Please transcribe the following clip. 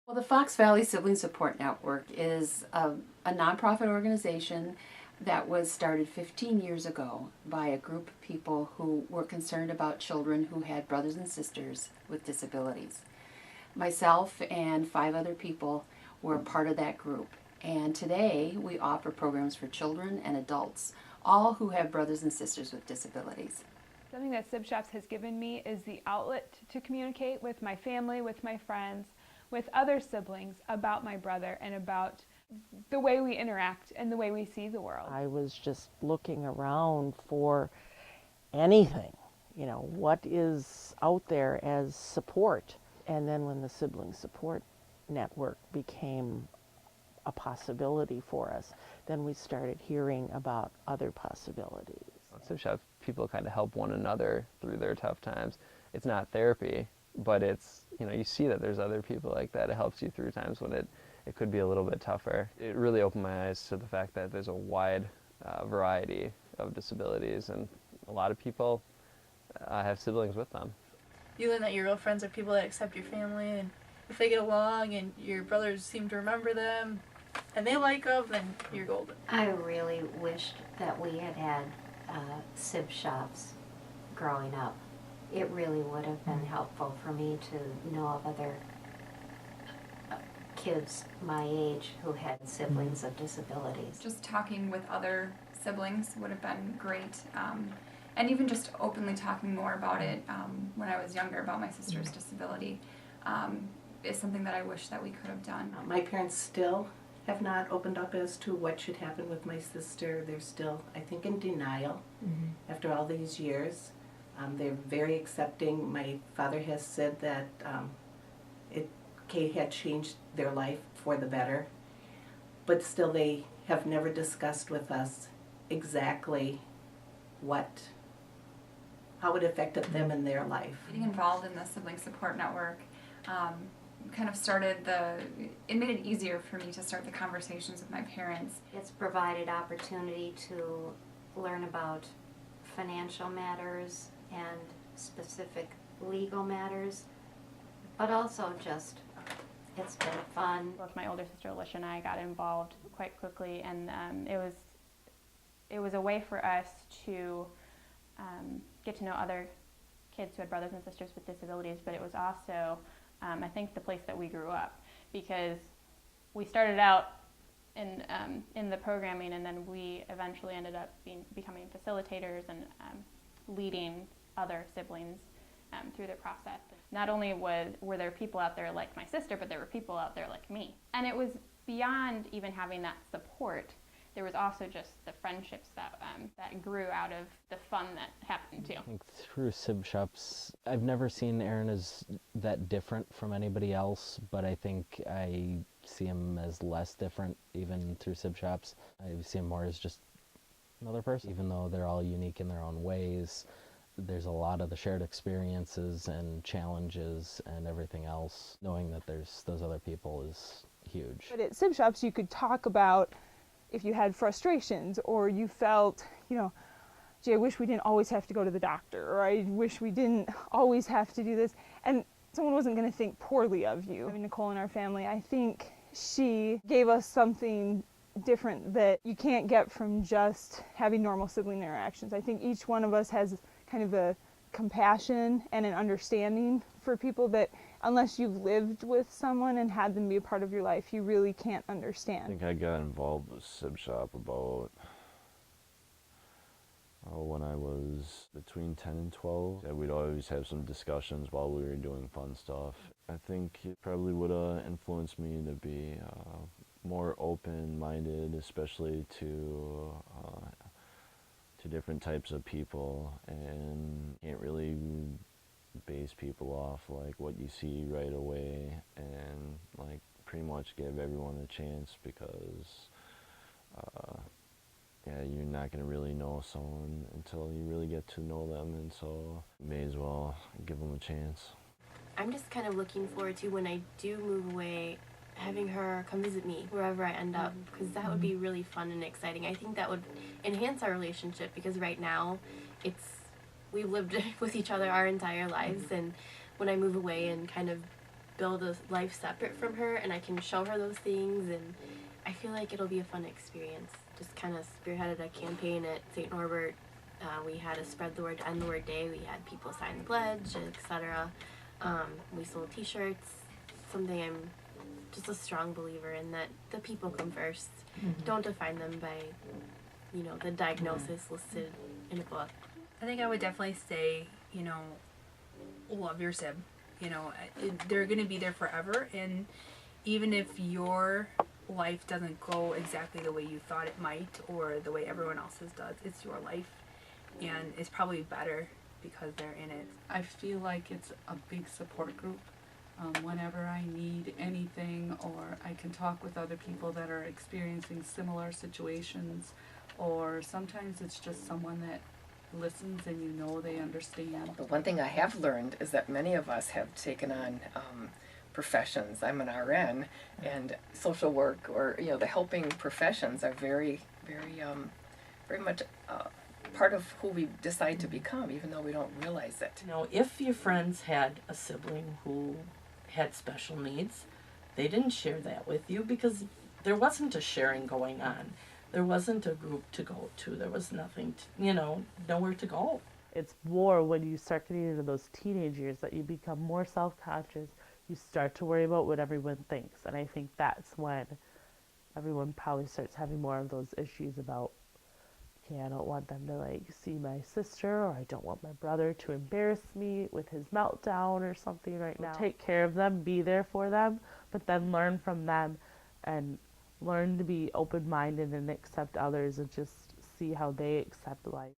Well, the Fox Valley Sibling Support Network is a nonprofit organization that was started 15 years ago by a group of people who were concerned about children who had brothers and sisters with disabilities. Myself and 5 other people were part of that group. And today we offer programs for children and adults, all who have brothers and sisters with disabilities. Something that Sibshops has given me is the outlet to communicate with my family, with my friends, with other siblings about my brother and about the way we interact and the way we see the world. I was just looking around for anything, what is out there as support. And then when the Sibling Support Network became a possibility for us, then we started hearing about other possibilities. Sibshops people kind of help one another through their tough times. It's not therapy, but it's, you see that there's other people like that. It helps you through times when it could be a little bit tougher. It really opened my eyes to the fact that there's a wide variety of disabilities, and a lot of people have siblings with them. You learn that your real friends are people that accept your family, and if they get along and your brothers seem to remember them and they like them, then you're golden. I really wished that we had had Sibshops growing up. It really would have been helpful for me to know of other kids my age who had siblings of disabilities. Just talking with other siblings would have been great, and even just openly talking more about it when I was younger about my sister's disability is something that I wish that we could have done. My parents still have not opened up as to what should happen with my sister. They're still, I think, in denial after all these years. They're very accepting. My father has said that Kay had changed their life for the better, but still they have never discussed with us exactly how it affected them in their life. Getting involved in the Sibling Support Network kind of it made it easier for me to start the conversations with my parents. It's provided opportunity to learn about financial matters and specific legal matters, but also just it's been fun. Both my older sister Alicia and I got involved quite quickly, and it was a way for us to get to know other kids who had brothers and sisters with disabilities, but it was also I think the place that we grew up, because we started out in the programming, and then we eventually ended up becoming facilitators and leading other siblings through the process. Not only were there people out there like my sister, but there were people out there like me. And it was beyond even having that support. There was also just the friendships that grew out of the fun that happened too. I think through Sibshops, I've never seen Aaron as that different from anybody else, but I think I see him as less different even through Sibshops. I see him more as just another person. Even though they're all unique in their own ways, there's a lot of the shared experiences and challenges and everything else. Knowing that there's those other people is huge. But at Sibshops you could talk about if you had frustrations, or you felt, gee, I wish we didn't always have to go to the doctor, or I wish we didn't always have to do this, and someone wasn't going to think poorly of you. I mean, Nicole in our family, I think she gave us something different that you can't get from just having normal sibling interactions. I think each one of us has kind of a compassion and an understanding for people that unless you've lived with someone and had them be a part of your life, you really can't understand. I think I got involved with Sibshop about when I was between 10 and 12. We'd always have some discussions while we were doing fun stuff. I think it probably would have influenced me to be more open-minded, especially to different types of people, and can't really base people off like what you see right away, and like pretty much give everyone a chance, because you're not going to really know someone until you really get to know them, and so you may as well give them a chance. I'm just kind of looking forward to, when I do move away, having her come visit me wherever I end up, because that would be really fun and exciting. I think that would enhance our relationship, because right now we've lived with each other our entire lives, and when I move away and kind of build a life separate from her, and I can show her those things, and I feel like it'll be a fun experience. Just kind of spearheaded a campaign at St. Norbert. We had a spread the word, end the word day. We had people sign the pledge, etc. We sold t-shirts, something I'm just a strong believer in, that the people come first. Don't define them by, you know, the diagnosis listed in a book. I think I would definitely say, you know, love your sib. You know, they're going to be there forever, and even if your life doesn't go exactly the way you thought it might or the way everyone else's does, it's your life, and it's probably better because they're in it. I feel like it's a big support group. Whenever I need anything, or I can talk with other people that are experiencing similar situations, or sometimes it's just someone that listens and you know they understand. But one thing I have learned is that many of us have taken on professions. I'm an RN, and social work, or you know, the helping professions are very, very much part of who we decide to become, even though we don't realize it. You know, if your friends had a sibling who had special needs, they didn't share that with you because there wasn't a sharing going on. There wasn't a group to go to. There was nothing, you know, nowhere to go. It's more when you start getting into those teenage years that you become more self-conscious. You start to worry about what everyone thinks. And I think that's when everyone probably starts having more of those issues about, okay, I don't want them to like see my sister, or I don't want my brother to embarrass me with his meltdown or something right now. Take care of them, be there for them, but then learn from them and learn to be open-minded and accept others and just see how they accept life.